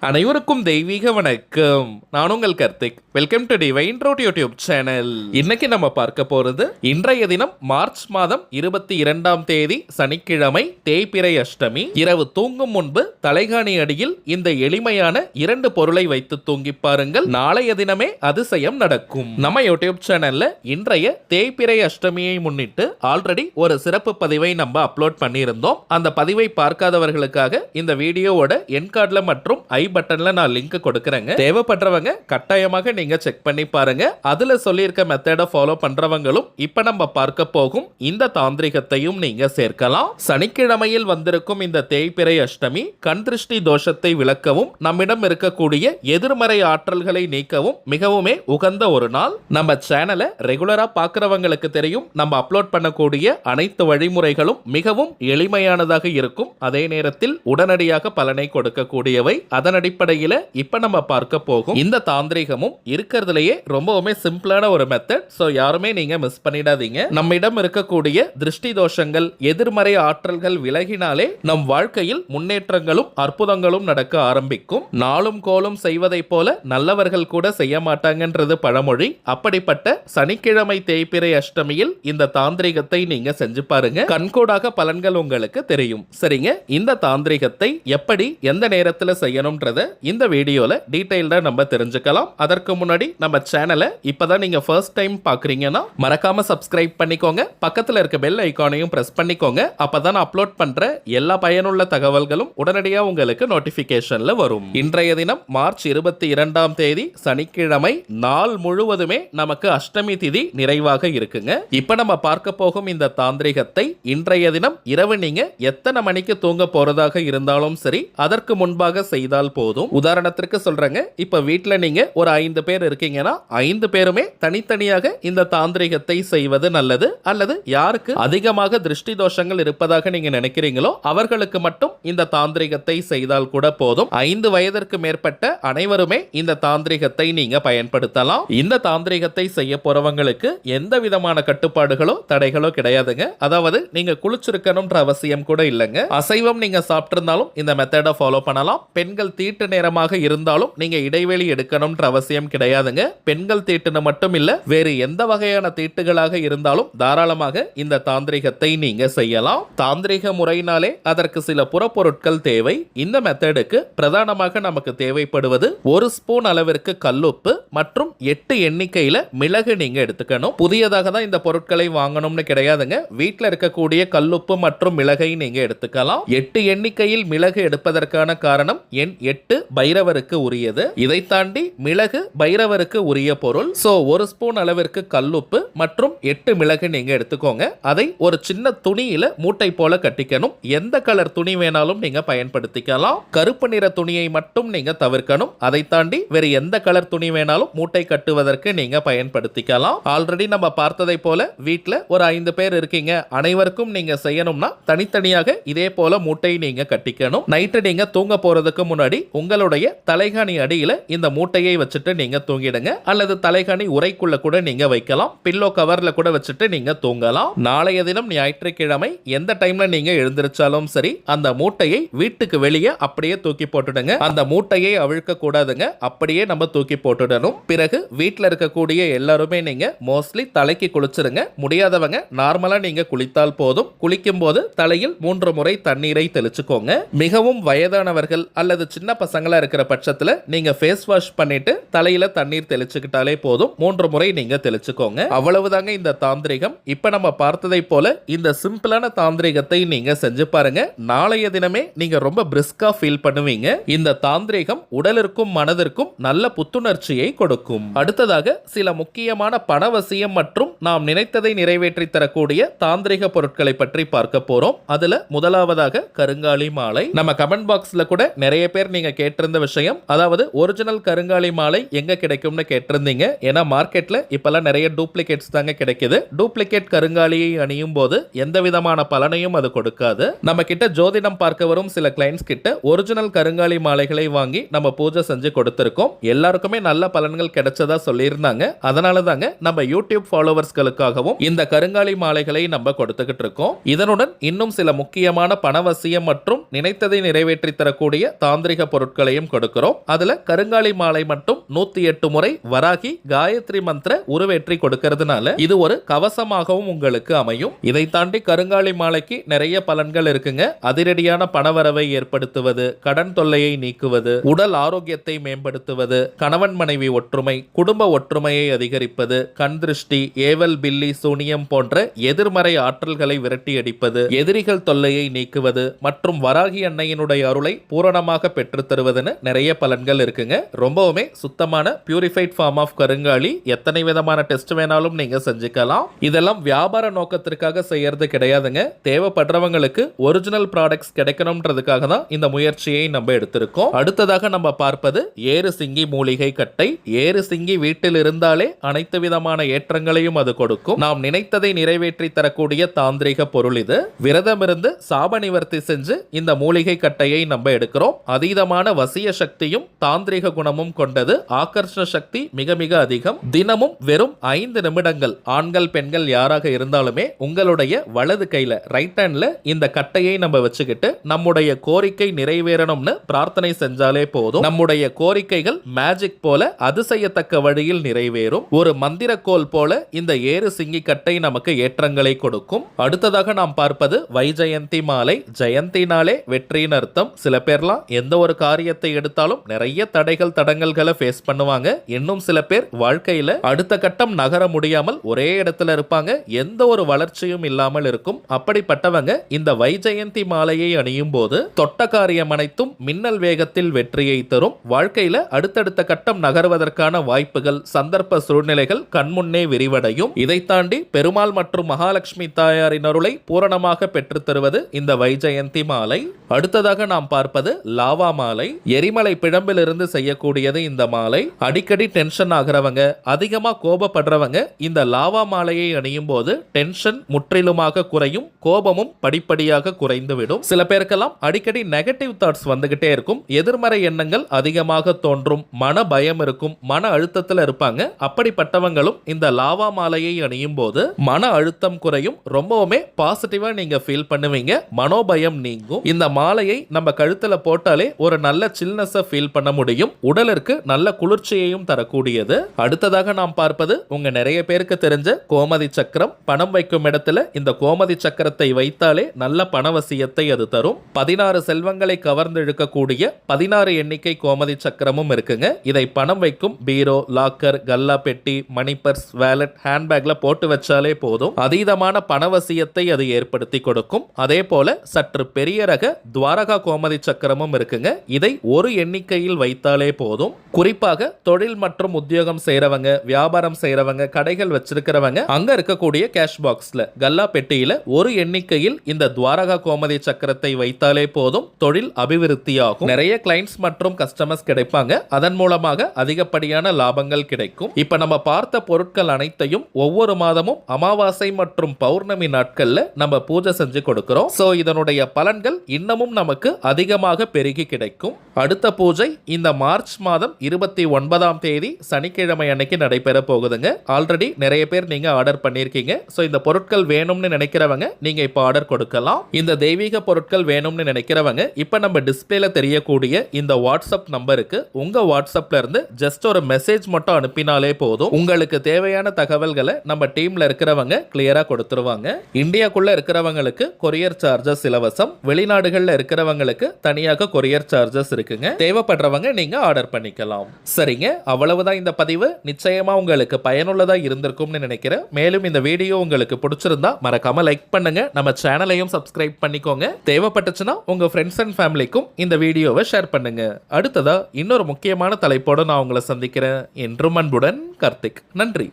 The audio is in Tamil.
அனைவருக்கும் தெய்வீக வணக்கம். நான் உங்கள் Karthik. Welcome to divine truth YouTube channel. இன்னைக்கு நம்ம பார்க்க போறது இன்றைய தினம் மார்ச் மாதம் 22ஆம் தேதி சனிக்கிழமை தேய்பிறை அஷ்டமி. இரவு தூங்கும் முன்பு தலைகாணி அடியில் இந்த எளிமையான 2 பொருளை வைத்து தூங்கி பாருங்கள். நாளைய தினமே அதிசயம் நடக்கும். நம்ம யூடியூப் சேனல்ல இன்றைய தேய்பிறை அஷ்டமியை முன்னிட்டு ஆல்ரெடி ஒரு சிறப்பு பதிவை நம்ம அப்லோட் பண்ணியிருந்தோம். அந்த பதிவை பார்க்காதவர்களுக்காக இந்த வீடியோவோட என் கார்டுல மற்றும் ஐ பட்டன்ல நான் லிங்க் கொடுக்கறேங்க. தேவைப்படுறவங்க கட்டாயமாக நீங்க செக் பண்ணி பாருங்க. அதுல சொல்லியிருக்க மெத்தட ஃபாலோ பண்றவங்களும் இப்ப நம்ம பார்க்க போகும் இந்த தாந்திரிகத்தையும் நீங்க சேர்க்கலாம். சனிக்கிழமையில் வந்திருக்கும் இந்த தேய்பிறை அஷ்டமி கண் திருஷ்டி தோஷத்தை விளக்கவும் நம்மிடம் இருக்கக்கூடிய எதிர்மறை ஆற்றல்களை நீக்கவும் மிகவுமே உகந்த ஒரு நாள். நம்ம சேனலை ரெகுலரா பார்க்கிறவங்களுக்கு தெரியும், நம்ம அப்லோட் பண்ணக்கூடிய அனைத்து வழிமுறைகளும் மிகவும் எளிமையானதாக இருக்கும். அதே நேரத்தில் உடனடியாக பலனை கொடுக்கக்கூடியவை. அதன் அடிப்படையில் இப்ப நம்ம பார்க்க போகும் இந்த தாந்திரிகமும் இருக்கிறதுலயே ரொம்பவுமே சிம்பிளான ஒரு மெத்தட். சோ யாருமே நீங்க மிஸ் பண்ணிடாதீங்க. நம்மிடம் இருக்கக்கூடிய திருஷ்டி தோஷங்கள் எதிர்மறை ஆற்றல்கள் விலகினாலே நம் வாழ்க்கையில் முன்னேற்றங்களும் அற்புதங்களும் நடக்க ஆரம்பிக்கும். நாளும் கோலும் செய்வதை போல நல்லவர்கள் கூட செய்ய மாட்டாங்கன்றது பழமொழி. அப்படிப்பட்ட சனிக்கிழமை தேய்பிறை அஷ்டமியில் இந்த தாந்திரிகத்தை நீங்க செஞ்சு பாருங்க. கண்கூடாக பலன்கள் உங்களுக்கு தெரியும். சரிங்க, இந்த தாந்திரிகத்தை எப்படி எந்த நேரத்தில் செய்யணும்ன்றத இந்த வீடியோல டீடைல்டா நம்ம தெரிஞ்சுக்கலாம். அதற்கு முன்னாடி நம்ம சேனலை இப்பதான் நீங்க ஃபர்ஸ்ட் டைம் பாக்குறீங்கன்னா மறக்காம சப்ஸ்கிரைப் பண்ணிக்கோங்க. பக்கத்துல இருக்க பெல் ஐகானையும் பிரஸ் பண்ணிக்கோங்க. அப்பதான் அப்லோட் பண்ற எல்லா பயனுள்ள தகவல்களும் உடனடியாக உங்களுக்கு நோட்டிபிகேஷன்ல வரும். இன்றைய தினம் மார்ச் 22ஆம் தேதி சனிக்கிழமை. நாள் முழுவதுமே நமக்கு அஷ்டமி திதி நிறைவாக இருக்குங்க. இப்ப நம்ம பார்க்க போகும் இந்த தாந்திரிகத்தை இன்றைய தினம் இரவு நீங்க எத்தனை மணிக்கு தூங்க போறதாக இருந்தாலும் சரி அதற்கு முன்பாக செய்தால் போதும். உதாரணத்திற்கு சொல்றேங்க, இப்ப வீட்டுல நீங்க ஒரு 5 பேர் இருக்கீங்கன்னா 5 பேருமே தனித்தனியாக இந்த தாந்திரிகத்தை செய்வது நல்லது. அல்லது யாருக்கு அதிகமாக திருஷ்டி தோஷங்கள் இருப்பதாக நீங்க நினைக்கிறீங்களோ அவர்களுக்கு மட்டும் இந்த தாந்திரிகத்தை செய்தால் கூட போதும். 5 வயதிற்கு மேற்பட்ட அனைவருமே இந்த தாந்திரிகத்தை நீங்க பயன்படுத்தலாம். இந்த தாந்திரிகத்தை செய்ய போறவங்களுக்கு எந்த விதமான கட்டுப்பாடுகளோ தடைகளோ கிடையாதுங்க. அதாவது நீங்க குளிச்சிருக்கணும்ன்ற அவசியம் கூட இல்லைங்க. அசைவம் நீங்க சாப்பிட்டிருந்தாலும் இந்த மெத்தடை ஃபாலோ பண்ணலாம். பெண்கள் தீட்டு நேரமாக இருந்தாலும் நீங்க இடைவெளி எடுக்கணும்ன்ற அவசியம் கிடையாதுங்க. பெண்கள் தீட்டுன்னு மட்டும் இல்ல, வேறு எந்த வகையான தீட்டுகளாக இருந்தாலும் தாராளமாக இந்த தாந்திரிகத்தை நீங்க செய்யலாம். தாந்திரிக முறையினாலே அதற்கு சில புறப்பொருட்கள் தேவை. இந்த மெத்தடுக்கு பிரதானமாக நமக்கு தேவைப்படுவது 1 ஸ்பூன் அளவிற்கு கல்லுப்பு மற்றும் 8 எண்ணிக்கையில மிளகு நீங்க எடுத்துக்கணும். புதியதாக தான் இந்த பொருட்களை வாங்கணும்னு கிடையாதுங்க. வீட்டில் இருக்கக்கூடிய கல்லுப்பு மற்றும் மிளகை நீங்க எடுத்துக்கலாம். 8 எண்ணிக்கையில் மிளகு எடுப்பதற்கான காரணம் எண் 8 பைரவருக்கு உரியது. இதை தாண்டி மிளகு பைரவருக்கு உரிய பொருள். சோ 1 ஸ்பூன் அளவிற்கு கல்லுப்பு மற்றும் 8 மிளகு நீங்க எடுத்துக்கோங்க. அதை ஒரு சின்ன துணியில மூட்டை போல கட்டிக்கணும். எந்த கலர் துணி வேணாலும் நீங்க பயன்படுத்திக்கலாம். கருப்பு நிற துணியை மட்டும் நீங்க தவிர்க்கணும். அதை தாண்டி வேறு எந்த கலர் துணி வேணாலும் மூட்டை கட்டுவதற்கு நீங்க பயன்படுத்திக்கலாம். ஆல்ரெடி நம்ம பார்த்ததை போல வீட்டுல ஒரு 5 பேர் இருக்கீங்க, அனைவருக்கும் நீங்க செய்யணும்னா தனித்தனியாக இதே போல மூட்டை நீங்க கட்டிக்கணும். நைட்டு நீங்க தூங்க போறதுக்கு முன்னாடி உங்களுடைய தலைகாணி அடியில இந்த மூட்டையை வச்சுட்டு நீங்க தூங்கிடுங்க. அல்லது தலைகாணி உரைக்குள்ள கூட நீங்க வைக்கலாம். பில்லோ கவர்ல கூட வச்சுட்டு நீங்க தூங்கலாம். நாளைய தினம் ஞாயிற்றுக்கிழமை எந்த டைம்ல நீங்க எழுந்திருச்சாலும் சரி அந்த மூட்டையை வீட்டுக்கு வெளியே அப்படியே தூக்கி போட்டுடுங்க. அந்த மூட்டையை அவிழ்க்க கூடாதுங்க, அப்படியே நம்ம தூக்கி போட்டுடணும். பிறகு வீட்டில் இருக்கக்கூடிய எல்லாருமே நீங்க மோஸ்ட்லி தலைக்கு குளிச்சிருங்க. முடியாதவங்க நார்மலா நீங்க குளித்தால் போதும். குளிக்கும் போது தலையில் 3 முறை தண்ணீரை தெளிச்சுக்கோங்க. மிகவும் வயதானவர்கள் அல்லது சின்ன பசங்களா இருக்கிற பட்சத்துல நீங்க ஃபேஸ் வாஷ் பண்ணிட்டு தலையில தண்ணீர் தெளிச்சுக்கிட்டாலே போதும். 3 முறை நீங்க தெளிச்சுக்கோங்க. அவ்வளவுதாங்க இந்த தாந்திரிகம். இப்ப நம்ம பார்த்ததை போல இந்த சிம்பிளான தாந்திரிகத்தை நீங்க செஞ்சு பாருங்க. நாளைய தினமே நீங்க ரொம்ப பிரிஸ்கா ஃபீல் பண்ணுவீங்க. இந்த தாந்திரிகம் உடலிற்கும் மனதிற்கும் நல்ல புத்துணர்ச்சியை கொடுக்கும். அடுத்ததாக சில முக்கியமான பணவசியம் மற்றும் நாம் நினைத்ததை நிறைவேற்றி தரக்கூடிய தாந்திரிக பொருட்களை பற்றி பார்க்க போறோம். அதுல முதலாவதாக கருங்காலி மாலை. நம்ம கமெண்ட் பாக்ஸ்ல கூட நிறைய பேர் நீங்க கேட்டிருந்த விஷயம், அதாவது ஒரிஜினல் கருங்காலி மாலை எங்க கிடைக்கும்னு கேட்டிருந்தீங்க. ஏன்னா மார்க்கெட்ல இப்பெல்லாம் நிறைய டூப்ளிகேட்ஸ் தாங்க கிடைக்குது. டூப்ளிகேட் கருங்காலியை அணியும் போது எந்த விதமான பலனையும் அது கொடுக்காது. நம்ம கிட்ட ஜோதிடம் பார்க்க வரும் சில கிளைண்ட்ஸ் கிட்ட ஒரிஜினல் கருங்காலி மாலைகளை வாங்கி நம்ம பூஜை செஞ்சு கொடுத்திருக்கோம். எல்லாருக்குமே நல்ல பலன்கள் கிடைச்சதா சொல்லியிருந்தாங்க. அதனால தாங்க நம்ம யூடியூப் ஃபாலோவர்ஸ்களுக்காகவும் இந்த கருங்காலி மாலைகளை நம்ம கொடுத்துக்கிட்டு இருக்கோம். இதனுடன் இன்னும் சில முக்கியமான பணவசியம் மற்றும் நினைத்ததை நிறைவேற்றி தரக்கூடிய தாந்திரிக பொருட்களையும் கொடுக்கிறோம். அதுல கருங்காலி மாலை மட்டும் 108 முறை வராகி காயத்ரி மந்திர உருவேற்றி கொடுக்கறதுனால இது ஒரு கவசமாகவும் உங்களுக்கு அமையும். இதை தாண்டி கருங்காலி மாலைக்கு நிறைய பலன்கள் இருக்குங்க. அதிரடியான பணவரவை ஏற்படுத்துவது, கடன் தொல்லையை நீக்குவது, உடல் ஆரோக்கியத்தை மேம்படுத்துவது, கணவன் மனைவி ஒற்றுமை, குடும்ப ஒற்றுமையை அதிகரிப்பது, கண் திருஷ்டி, ஏவல் பில்லி, சூனியம் போன்ற எதிர்மறை ஆற்றல்களை விரட்டி அடிப்பது, எதிரிகள் தொல்லையை நீக்குவது மற்றும் வராகி அன்னையினுடைய அருளை பூரணமாக பெற்று தருவதுன்னு நிறைய பலன்கள் இருக்குங்க. ரொம்பவுமே சுத்தமான பியூரிஃபைட் ஃபார்ம் ஆஃப் கருங்காலி. எத்தனை விதமான டெஸ்ட் வேணாலும் நீங்க செஞ்சுக்கலாம். இதெல்லாம் வியாபார நோக்கத்திற்காக செய்யறது கிடையாதுங்க. தேவைப்படுறவங்களுக்கு ஒரிஜினல் ப்ராடக்ட்ஸ் கிடைக்கணும்ன்றதுக்காக தான் இந்த முயற்சியை நம்ம எடுத்திருக்கோம். அடுத்ததாக நம்ம பார்ப்பது ஏறு சிங்கி மூலிகை கட்டை. ஏறு சிங்கி வீட்டில் இருந்தாலே அனைத்து விதமான ஏற்றங்களையும் அது கொடுக்கும். நாம் நினைத்ததை நிறைவேற்றி தரக்கூடிய தாந்திரிக பொருள் இது. விரதம் இருந்து சாப நிவர்த்தி செஞ்சு இந்த மூலிகை கட்டையை நம்ம எடுக்கிறோம். அதீதமான வசிய சக்தியும் தாந்திரிக குணமும் கொண்டது. ஆகர்ஷண சக்தி மிக மிக அதிகம். தினமும் வெறும் 5 நிமிடங்கள் ஆண்கள் பெண்கள் யாராக இருந்தாலுமே உங்களுடைய வலது கையில ரைட் ஹேண்ட்ல இந்த கட்டையை நம்ம வச்சுக்கிட்டு நம்முடைய கோரிக்கை நிறைவேறணும்னு பிரார்த்தனை செஞ்சாலே போதும். நம்முடைய கோரிக்கைகள் மேஜிக் போல அதிசயத்தக்க வழியில் நிறைவேறும். ஒரு மந்திரக்கோல் போல இந்த ஏறு சிங்கி கட்டை நமக்கு ஏற்றங்களை கொடுக்கும். அடுத்ததாக நாம் பார்ப்பது வைஜெயந்தி மாலை. ஜெயந்தினாலே வெற்றியின் அர்த்தம். சில பேர்லாம் எந்த ஒரு காரியத்தை எடுத்தாலும் நிறைய தடைகள் தடங்கல்களை ஃபேஸ் பண்ணுவாங்க. இன்னும் சில பேர் வாழ்க்கையில அடுத்த கட்டம் நகர முடியாமல் ஒரே இடத்துல இருப்பாங்க. எந்த ஒரு வளர்ச்சியும் இல்லாமல் இருக்கும். அப்படிப்பட்டவங்க இந்த வைஜெயந்தி மாலையை அணியும் போது தொட்ட காரியம் அனைத்தும் மின்னல் வேகத்தில் வெற்றியை தரும். வாழ்க்கையில அடுத்தடுத்த கட்டம் நகர்வதற்கான வாய்ப்புகள், சந்தர்ப்ப சூழ்நிலைகள் கண்முன்னே விரிவடையும். இதை தாண்டி பெருமாள் மற்றும் மகாலட்சுமி தாயாரின் அருளை பூரணமாக பெற்றுத் தருவது இந்த வைஜெயந்தி மாலை. அடுத்ததாக நாம் பார்ப்பது லாவா மாலை. எரிமலை பிழம்பிலிருந்து செய்யக்கூடியது இந்த மாலை. அடிக்கடி டென்ஷன் ஆகிறவங்க, அதிகமா கோபப்படுறவங்க இந்த லாவா மாலையை அணியும் போது டென்ஷன் முற்றிலுமாக குறையும். கோபமும் படிப்படியாக குறைந்துவிடும். சில பேருக்கெல்லாம் அடிக்கடி நெகட்டிவ் தாட்ஸ் வந்துகிட்டே இருக்கும். எதிர்மறை எண்ணங்கள் அதிகமாக தோன்றும். மன பயம் இருக்கும். மன அழுத்தத்தில் இருப்பாங்க. அப்படிப்பட்டவங்களும் இந்த லாவா மாலையை அணியும் போது மன அழுத்தம் குறையும். ரொம்பவுமே பாசிட்டிவா நீங்க ஃபீல் பண்ணுவீங்க. மனோபயம் நீங்கும். இந்த மாலையை நம்ம கழுத்துல போட்டாலே ஒரு நல்ல சில்னஸ் ஃபீல் பண்ண முடியும். உடலுக்கு நல்ல குளிர்ச்சியையும் தரக்கூடியது. அடுத்ததாக நாம் பார்ப்பது உங்க நிறைய பேருக்கு தெரிஞ்ச கோமதி சக்கரம். பணம் வைக்கும் இடத்துல இந்த கோமதி சக்கரத்தை வைத்தாலே நல்ல பணவசியத்தை அது தரும். 16 செல்வங்களை கவர்ந்து இழுக்கக்கூடிய 16 எண்ணிக்கை கோமதி சக்கரமும் இருக்குங்க. இதை பணம் வைக்கும் பீரோ, லாக்கர், கல்லா பெட்டி, மணி பர்ஸ், வேலட், ஹேண்ட்பேக்ல போட்டு வச்சாலே போதும். அதீதமான பணவசியத்தை அது ஏற்படுத்தி கொடுக்கும். அதே போல சற்று பெரிய ரக துவாரகா கோமதி சக்கரமும் இருக்குங்க. இதை ஒரு எண்ணிக்கையில் வைத்தாலே போதும். குறிப்பாக தொழில் மற்றும் உத்தியோகம் செய்யறவங்க, வியாபாரம் செய்யறவங்க, கடைகள் வச்சிருக்கிறவங்க அங்க இருக்கக்கூடிய கேஷ் பாக்ஸ்ல, கல்லா பெட்டியில ஒரு எண்ணிக்கையில் இந்த துவாரகா கோமதி சக்கரத்தை வைத்தாலே போதும். தொழில் அபிவிருத்தியாகும். நிறைய கிளைண்ட்ஸ் மற்றும் கஸ்டமர்ஸ் கிடைப்பாங்க. அதன் மூலமாக அதிகப்படியான லாபங்கள் கிடைக்கும். இப்ப நம்ம பார்த்த பொருட்கள் அனைத்தையும் ஒவ்வொரு மாதமும் அமாவாசை மற்றும் பௌர்ணமி நாட்கள்ல நம்ம பூஜை செஞ்சு கொடுக்கிறோம். சோ இதனுடைய பலன்கள் இன்னமும் நமக்கு அதிகமாக பெருகி கிடைக்கும். அடுத்த பூஜை இந்த மார்ச் மாதம் 29ஆம் தேதி சனிக்கிழமை அன்னைக்கு நடைபெற போகுதுங்க. ஆல்ரெடி நிறைய பேர் நீங்க ஆர்டர் பண்ணிருக்கீங்க. சோ இந்த பொருட்கள் வேணும்னு நினைக்கிறவங்க நீங்க இப்ப ஆர்டர் கொடுக்கலாம். இந்த தெய்வீக பொருட்கள் வேணும்னு நினைக்கிறவங்க இப்ப நம்ம டிஸ்பிளேல தெரியக்கூடிய இந்த வாட்ஸ்அப் நம்பருக்கு உங்க வாட்ஸ்அப்ல இருந்து ஜஸ்ட் ஒரு மெசேஜ் மட்டும் அனுப்பினாலே போதும். உங்களுக்கு தேவையான தகவல்களை நம்ம டீம்ல இருக்கிறவங்க கிளியரா கொடுத்துருவாங்க. இந்தியாக்குள்ள இருக்கிறவங்களுக்கு கொரியர் சார்ஜஸ் இலவசம். வெளிநாடுகள்ல இருக்கிறவங்களுக்கு தனியாக கொரியர் சார்ஜஸ் இருக்குங்க. தேவைப்படுறவங்க நீங்க ஆர்டர் பண்ணிக்கலாம். சரிங்க, அவ்வளவுதான் இந்த பதிவு. நிச்சயமா உங்களுக்கு பயனுள்ளதா இருந்திருக்கும்னு நினைக்கிறேன். மேலும் இந்த வீடியோ உங்களுக்கு பிடிச்சிருந்தா மறக்காம லைக் பண்ணுங்க. நம்ம சேனலையும் சப்ஸ்கிரைப் பண்ணிக்கோங்க. தேவைப்பட்டுச்சுன்னா உங்க ஃப்ரெண்ட்ஸ் அண்ட் ஃபேமிலிக்கும் இந்த வீடியோவை ஷேர் பண்ணுங்க. அடுத்ததா இன்னொரு முக்கியமான தலைப்போட நான் உங்களை சந்திக்கிறேன். என்றும் அன்புடன் கார்த்திக். நன்றி.